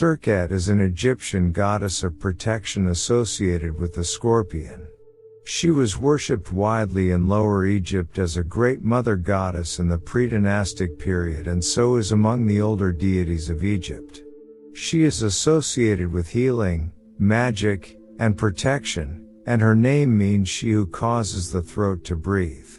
Serket is an Egyptian goddess of protection associated with the scorpion. She was worshipped widely in Lower Egypt as a great mother goddess in the Predynastic period, and so is among the older deities of Egypt. She is associated with healing, magic, and protection, and her name means she who causes the throat to breathe.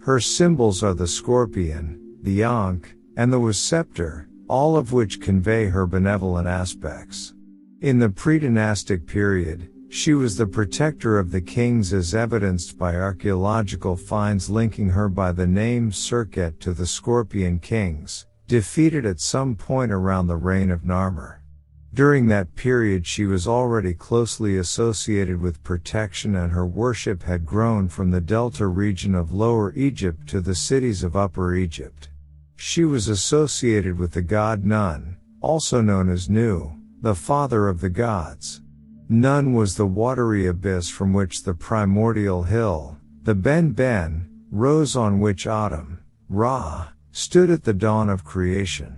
Her symbols are the scorpion, the Ankh, and the Was Sceptre, all of which convey her benevolent aspects. In the Predynastic period, she was the protector of the kings, as evidenced by archaeological finds linking her by the name Serket to the Scorpion kings, defeated at some point around the reign of Narmer. During that period she was already closely associated with protection, and her worship had grown from the delta region of Lower Egypt to the cities of Upper Egypt. She was associated with the god Nun, also known as Nu, the father of the gods. Nun was the watery abyss from which the primordial hill, the Ben, rose, on which Atum, Ra, stood at the dawn of creation.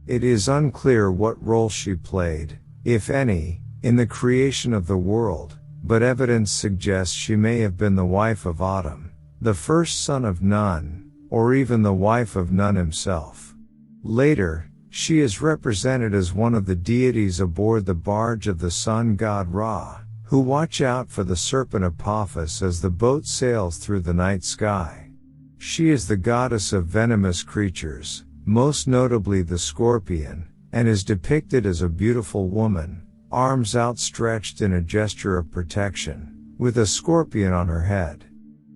It is unclear what role she played, if any, in the creation of the world, but evidence suggests she may have been the wife of Atum, the first son of Nun, or even the wife of Nun himself. Later, she is represented as one of the deities aboard the barge of the sun god Ra, who watch out for the serpent Apophis as the boat sails through the night sky. She is the goddess of venomous creatures, most notably the scorpion, and is depicted as a beautiful woman, arms outstretched in a gesture of protection, with a scorpion on her head.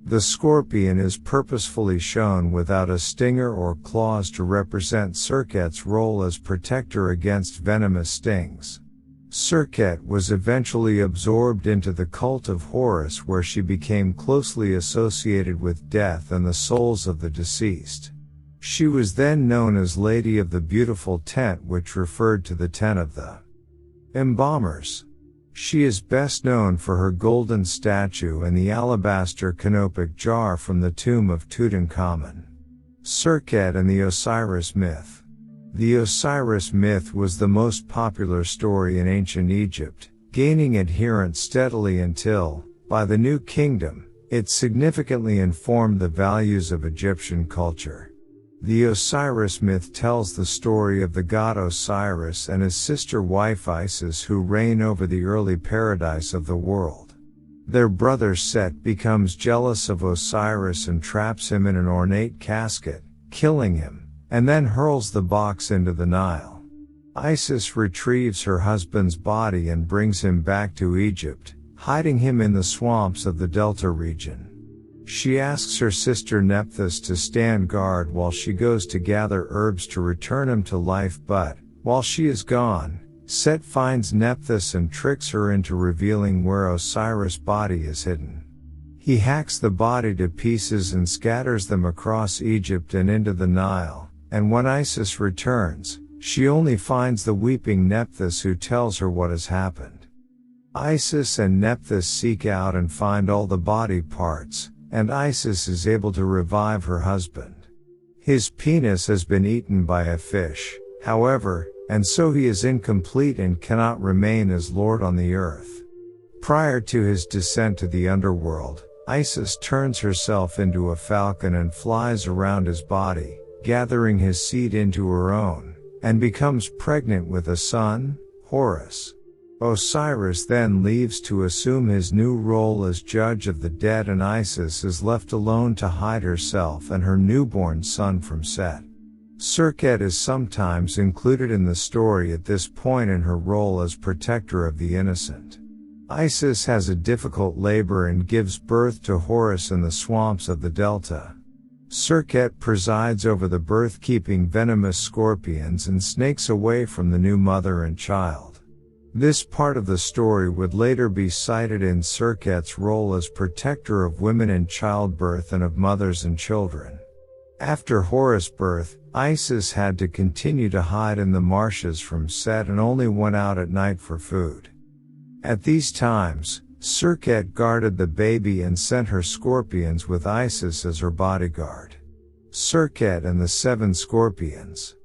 The scorpion is purposefully shown without a stinger or claws to represent Serket's role as protector against venomous stings. Serket was eventually absorbed into the cult of Horus, where she became closely associated with death and the souls of the deceased. She was then known as Lady of the Beautiful Tent, which referred to the tent of the embalmers. She is best known for her golden statue and the alabaster canopic jar from the tomb of Tutankhamun. Serket and the Osiris myth. The Osiris myth was the most popular story in ancient Egypt, gaining adherents steadily until, by the New Kingdom, it significantly informed the values of Egyptian culture. The Osiris myth tells the story of the god Osiris and his sister wife Isis, who reign over the early paradise of the world. Their brother Set becomes jealous of Osiris and traps him in an ornate casket, killing him, and then hurls the box into the Nile. Isis retrieves her husband's body and brings him back to Egypt, hiding him in the swamps of the Delta region. She asks her sister Nephthys to stand guard while she goes to gather herbs to return him to life, but, while she is gone, Set finds Nephthys and tricks her into revealing where Osiris' body is hidden. He hacks the body to pieces and scatters them across Egypt and into the Nile, and when Isis returns, she only finds the weeping Nephthys, who tells her what has happened. Isis and Nephthys seek out and find all the body parts, and Isis is able to revive her husband. His penis has been eaten by a fish, however, and so he is incomplete and cannot remain as Lord on the earth. Prior to his descent to the underworld, Isis turns herself into a falcon and flies around his body, gathering his seed into her own, and becomes pregnant with a son, Horus. Osiris then leaves to assume his new role as judge of the dead, and Isis is left alone to hide herself and her newborn son from Set. Serket is sometimes included in the story at this point in her role as protector of the innocent. Isis has a difficult labor and gives birth to Horus in the swamps of the Delta. Serket presides over the birth, keeping venomous scorpions and snakes away from the new mother and child. This part of the story would later be cited in Serket's role as protector of women in childbirth and of mothers and children. After Horus' birth, Isis had to continue to hide in the marshes from Set and only went out at night for food. At these times, Serket guarded the baby and sent her scorpions with Isis as her bodyguard. Serket and the 7 scorpions.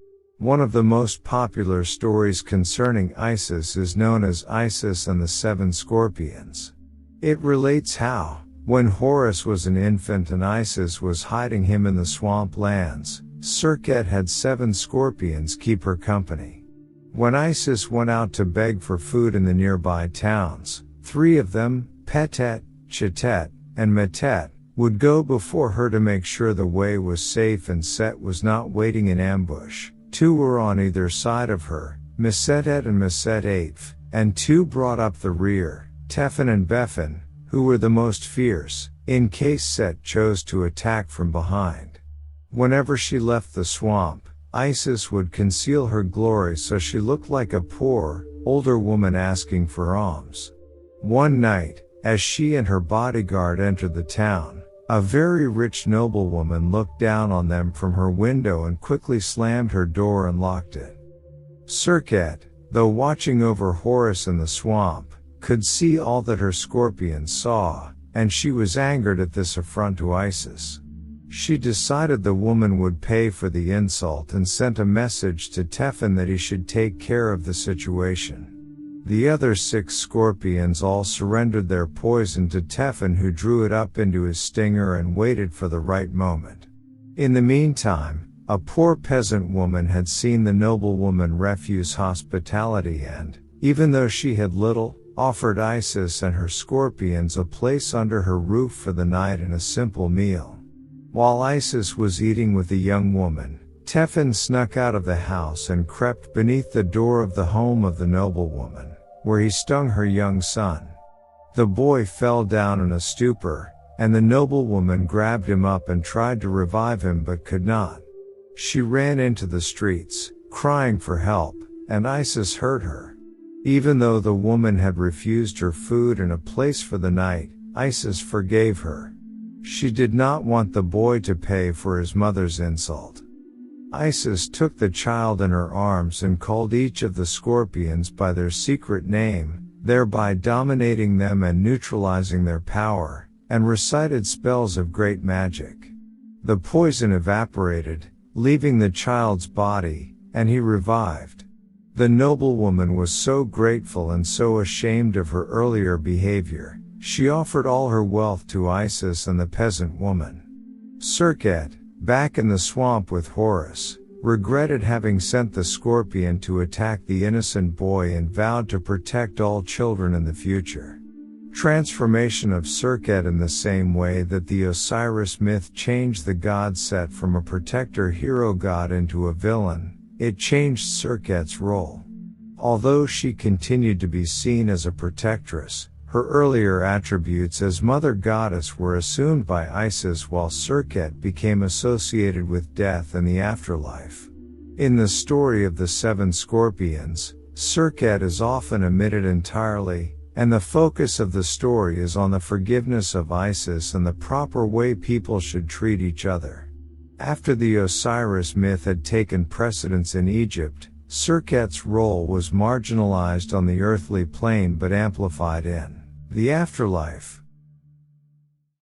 One of the most popular stories concerning Isis is known as Isis and the Seven Scorpions. It relates how, when Horus was an infant and Isis was hiding him in the swamp lands, Serket had 7 scorpions keep her company. When Isis went out to beg for food in the nearby towns, 3 of them, Petet, Chetet, and Metet, would go before her to make sure the way was safe and Set was not waiting in ambush. 2 were on either side of her, Mesetet and Meset-8, and 2 brought up the rear, Tefin and Befin, who were the most fierce, in case Set chose to attack from behind. Whenever she left the swamp, Isis would conceal her glory so she looked like a poor, older woman asking for alms. One night, as she and her bodyguard entered the town, a very rich noblewoman looked down on them from her window and quickly slammed her door and locked it. Serket, though watching over Horus in the swamp, could see all that her scorpions saw, and she was angered at this affront to Isis. She decided the woman would pay for the insult and sent a message to Tefin that he should take care of the situation. The other 6 scorpions all surrendered their poison to Tefin, who drew it up into his stinger and waited for the right moment. In the meantime, a poor peasant woman had seen the noblewoman refuse hospitality and, even though she had little, offered Isis and her scorpions a place under her roof for the night and a simple meal. While Isis was eating with the young woman, Tefin snuck out of the house and crept beneath the door of the home of the noblewoman, where he stung her young son. The boy fell down in a stupor, and the noblewoman grabbed him up and tried to revive him but could not. She ran into the streets, crying for help, and Isis heard her. Even though the woman had refused her food and a place for the night, Isis forgave her. She did not want the boy to pay for his mother's insult. Isis took the child in her arms and called each of the scorpions by their secret name, thereby dominating them and neutralizing their power, and recited spells of great magic. The poison evaporated, leaving the child's body, and he revived. The noblewoman was so grateful and so ashamed of her earlier behavior, she offered all her wealth to Isis and the peasant woman. Serket, back in the swamp with Horus, regretted having sent the scorpion to attack the innocent boy and vowed to protect all children in the future. Transformation of Serket. In the same way that the Osiris myth changed the god Set from a protector hero god into a villain, it changed Serket's role. Although she continued to be seen as a protectress, her earlier attributes as mother goddess were assumed by Isis, while Serket became associated with death and the afterlife. In the story of the 7 scorpions, Serket is often omitted entirely, and the focus of the story is on the forgiveness of Isis and the proper way people should treat each other. After the Osiris myth had taken precedence in Egypt, Serket's role was marginalized on the earthly plane but amplified in the afterlife.